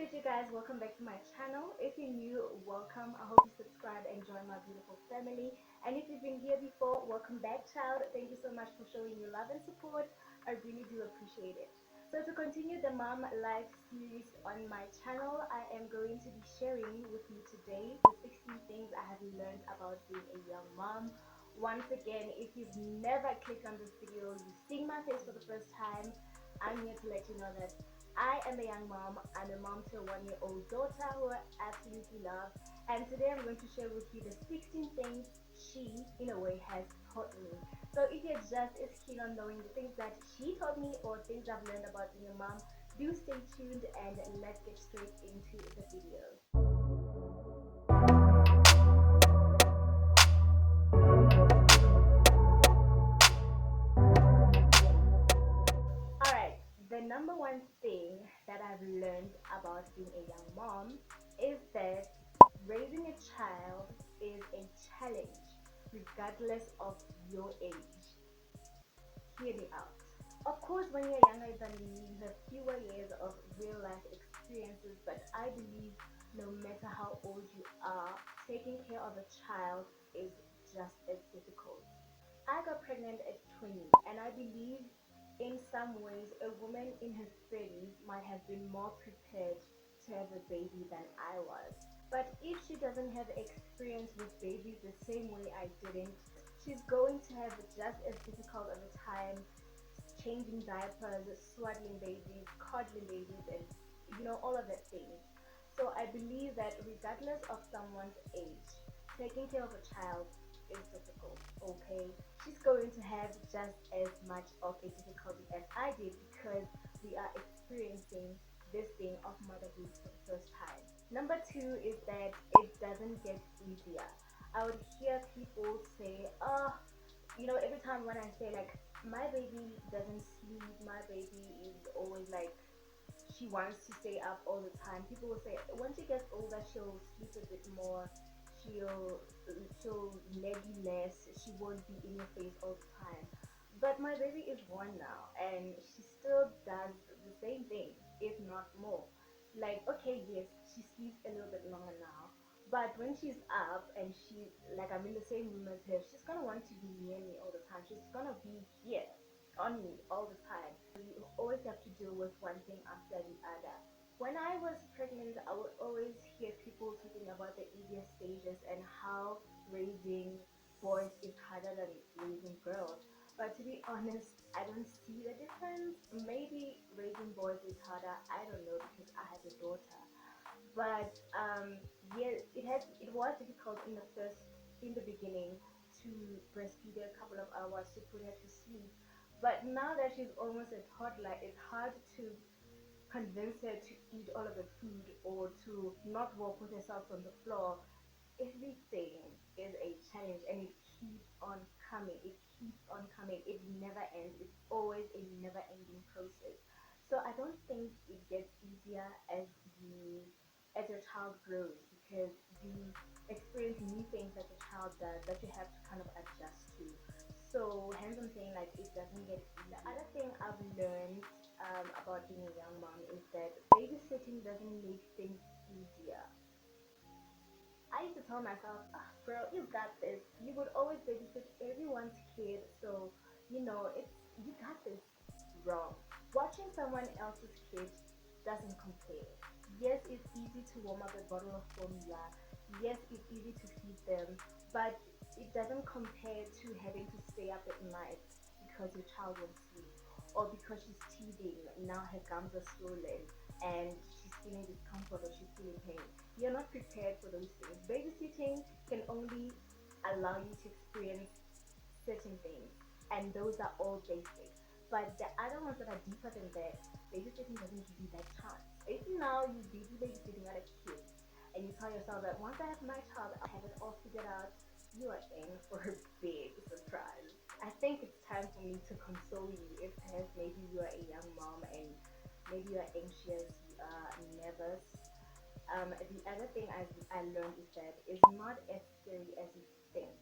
good, you guys? Welcome back to my channel. If you're new, welcome. I hope you subscribe and join my beautiful family. And if you've been here before, welcome back, child. Thank you so much for showing your love and support. I really do appreciate it. So to continue the mom life series on my channel, I am going to be sharing with you today the 16 things I have learned about being a young mom. Once again, if you've never clicked on this video, you're seeing my face for the first time, I'm here to let you know that I am a young mom. I'm a mom to a 1-year-old daughter who I absolutely love. And today I'm going to share with you the 16 things she, in a way, has taught me. So if you're just as keen on knowing the things that she taught me or things I've learned about being a mom, do stay tuned and let's get straight into the video. Alright, the number one thing that I've learned about being a young mom is that raising a child is a challenge regardless of your age. Hear me out. Of course, when you're younger than me, you have fewer years of real life experiences, but I believe no matter how old you are, taking care of a child is just as difficult. I got pregnant at 20, and I believe in some ways a woman in her 30s might have been more prepared to have a baby than I was. But if she doesn't have experience with babies the same way I didn't, she's going to have just as difficult of a time changing diapers, swaddling babies, coddling babies, and all of that things. So I believe that regardless of someone's age, taking care of a child is difficult, okay? She's going to have just as much of a difficulty as I did because we are experiencing this thing of motherhood for the first time. Number two is that it doesn't get easier. I would hear people say, oh, every time when I say like, my baby doesn't sleep, my baby is always like, she wants to stay up all the time. People will say when she gets older, she'll sleep a bit more, she'll she'll nag you less, she won't be in your face all the time. But my baby is one now, and she still does the same thing, if not more. Like, okay, yes, she sleeps a little bit longer now, but when she's up and like, I'm in the same room as her, she's gonna want to be near me all the time. She's gonna be here on me all the time. You always have to deal with one thing after the other. When I was pregnant, I would always hear people talking about the easier stages and how raising boys is harder than raising girls. But to be honest, I don't see the difference. Maybe raising boys is harder. I don't know because I have a daughter. But yeah, it was difficult in the beginning to breastfeed her a couple of hours to put her to sleep. But now that she's almost a toddler, it's hard to convince her to eat all of the food or to not walk with herself on the floor. Everything is a challenge and it keeps on coming. It keeps on coming. It never ends. It's always a never ending process. So I don't think it gets easier as your child grows because you experience new things that your child does that you have to kind of adjust to. So hence I'm saying like it doesn't get easier. The other thing I've learned about being a young mom is that babysitting doesn't make things easier. I used to tell myself, girl, you got this. You would always babysit everyone's kid, so you got this. Wrong. Watching someone else's kid doesn't compare. Yes, it's easy to warm up a bottle of formula. Yes, it's easy to feed them, but it doesn't compare to having to stay up at night because your child won't sleep or because she's teething. Now her gums are swollen and she's feeling discomfort or she's feeling pain. You're not prepared for those things. Babysitting can only allow you to experience certain things, and those are all basic. But the other ones that are deeper than that, babysitting doesn't give you that chance. If now you busy babysitting other kids and you tell yourself that once I have my child, I'll have it all figured out, you are in for a big surprise. I think it's time for me to console you if perhaps maybe you are a young mom and maybe you are anxious, you are nervous. The other thing I learned is that it's not as scary as you think.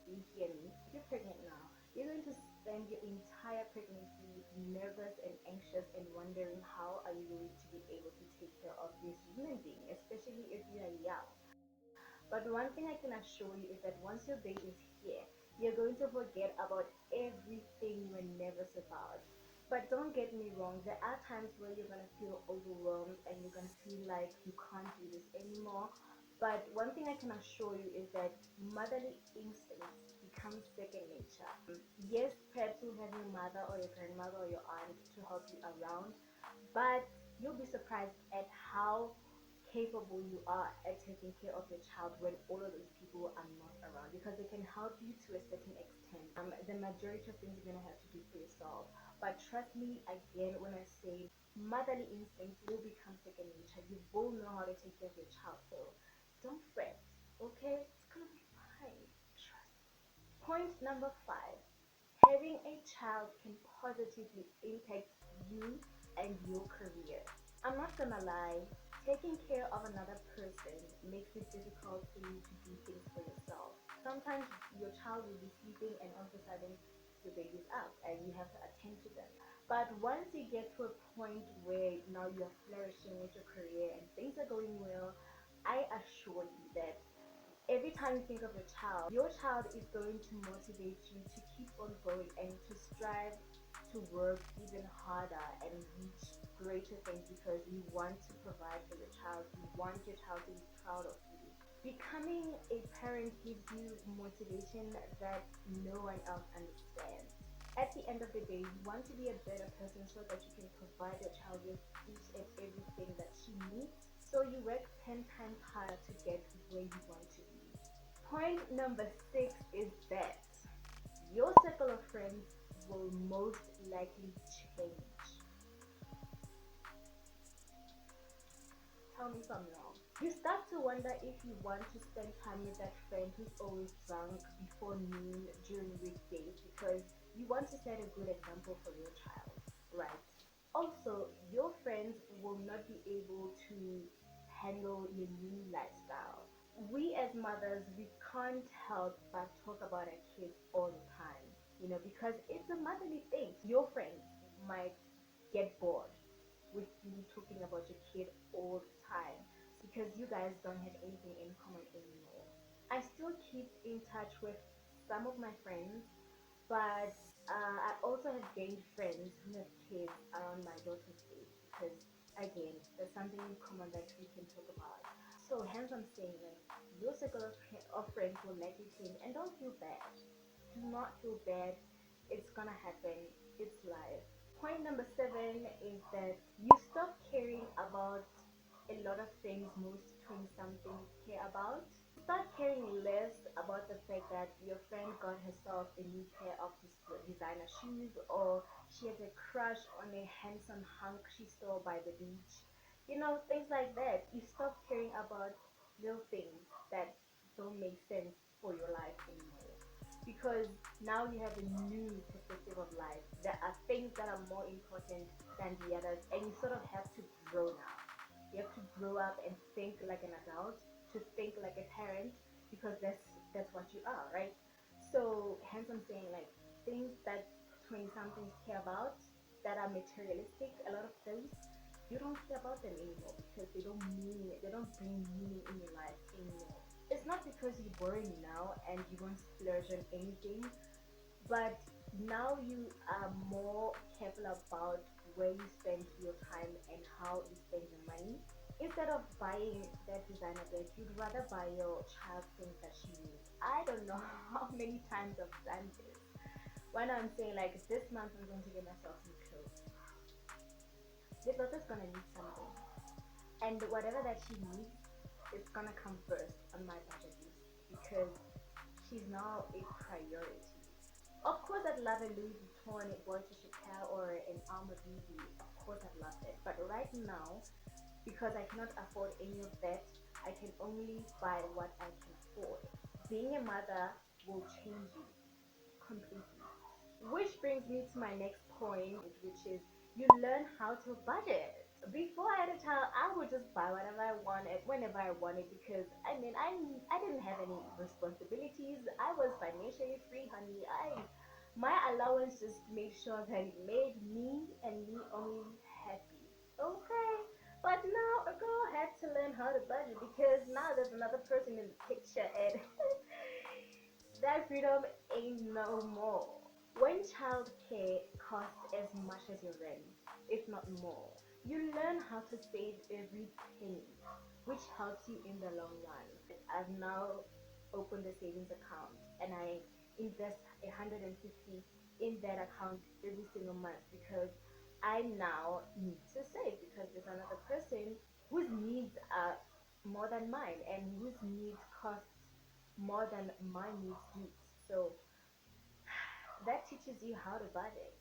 You hear me? If you're pregnant now, you're going to spend your entire pregnancy nervous and anxious and wondering how are you going to be able to take care of this human being, especially if you are young. But one thing I can assure you is that once your baby is here, you're going to forget about everything you were nervous about. But don't get me wrong, there are times where you're going to feel overwhelmed and you're going to feel like you can't do this anymore. But one thing I can assure you is that motherly instincts become second nature. Yes, perhaps you have your mother or your grandmother or your aunt to help you around, but you'll be surprised at how capable you are at taking care of your child when all of those people are not around, because they can help you to a certain extent. The majority of things you're going to have to do for yourself. But trust me, again, when I say motherly instincts will become second nature, you will know how to take care of your child. So don't fret, okay? It's going to be fine. Trust me. Point number five, having a child can positively impact you and your career. I'm not gonna lie, taking care of another person makes it difficult for you to do things for yourself. Sometimes your child will be sleeping and all of a sudden your baby's up and you have to attend to them. But once you get to a point where now you're flourishing with your career and things are going well, I assure you that every time you think of your child is going to motivate you to keep on going and to strive to work even harder and reach greater things, because you want to provide for your child. You want your child to be proud of you. Becoming a parent gives you motivation that no one else understands. At the end of the day, you want to be a better person so that you can provide your child with each and everything that she needs. So you work 10 times harder to get where you want to be. Point number six is that your circle of friends will most likely change. Tell me if I'm wrong. You start to wonder if you want to spend time with that friend who's always drunk before noon during weekdays, because you want to set a good example for your child, right? Also, your friends will not be able to handle your new lifestyle. We as mothers, we can't help but talk about our kids all the time, because it's a motherly thing. Your friends might get bored with you talking about your kid all the time because you guys don't have anything in common anymore. I still keep in touch with some of my friends, but I also have gained friends who have kids around my daughter's age, because again, there's something in common that we can talk about. So hence I'm saying that your circle of friends will likely change, and don't feel bad. Do not feel bad. It's gonna happen. It's life. Point number seven is that you stop caring about a lot of things most 20 somethings care about. Start caring less about the fact that your friend got herself a new pair of designer shoes, or she has a crush on a handsome hunk she saw by the beach. Things like that. You stop caring about little things that don't make sense for your life anymore, because now you have a new perspective of life. There are things that are more important than the others, and you sort of have to grow now. You have to grow up and think like an adult, to think like a parent, because that's what you are, right? So hence I'm saying, like, things that 20 somethings care about that are materialistic, a lot of things, you don't care about them anymore because they don't bring meaning in your life anymore. It's not because you're boring now and you won't splurge on anything, but now you are more careful about where you spend your time and how you spend your money. Instead of buying that designer bag, you'd rather buy your child things that she needs. I don't know how many times I've done this. When I'm saying, like, this month I'm going to get myself some clothes, this daughter's gonna need something, and whatever that she needs, it's gonna come first on my budget list, because she's now a priority. Of course, I'd love a Louis Vuitton, a Boichoko or an Alma BB. Of course, I'd love it. But right now, because I cannot afford any of that, I can only buy what I can afford. Being a mother will change you completely. Which brings me to my next point, which is you learn how to budget. Before I had a child, I would just buy whatever I wanted whenever I wanted, because I didn't have any responsibilities. I was financially free, honey. My allowance just made sure that it made me and me only happy. Okay. But now a girl had to learn how to budget because now there's another person in the picture and that freedom ain't no more. When childcare costs as much as your rent, if not more, you learn how to save every penny, which helps you in the long run. I've now opened a savings account and I invest 150 in that account every single month because I now need to save because there's another person whose needs are more than mine and whose needs cost more than my needs do. So that teaches you how to budget.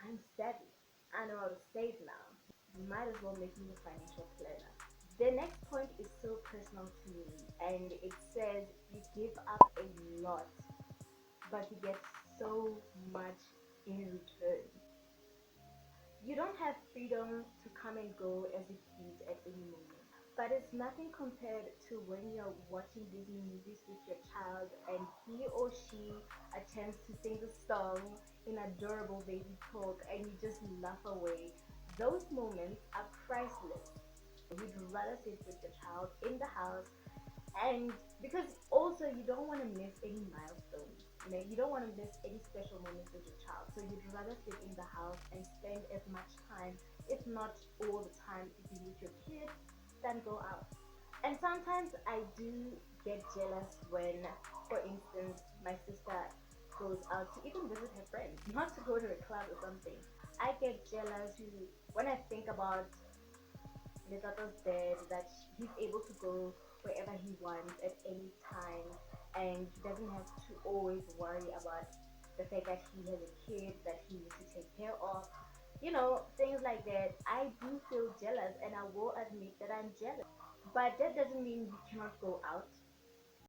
I'm savvy. I know how to save now. You might as well make me a financial planner. The next point is so personal to me, and it says you give up a lot, but you get so much in return. You don't have freedom to come and go as you please at any moment. But it's nothing compared to when you're watching Disney movies with your child and he or she attempts to sing a song in adorable baby talk and you just laugh away. Those moments are priceless. You'd rather sit with your child in the house and because also you don't want to miss any milestones. You don't want to miss any special moments with your child, so you'd rather sit in the house and spend as much time, if not all the time, to be with your kids than go out. And sometimes I do get jealous when, for instance, my sister goes out to even visit her friends, not to go to a club or something. I get jealous when I think about Letoto's dad that he's able to go wherever he wants at any time and he doesn't have to always worry about the fact that he has a kid that he needs to take care of. Things like that. I do feel jealous and I will admit that I'm jealous. But that doesn't mean we cannot go out.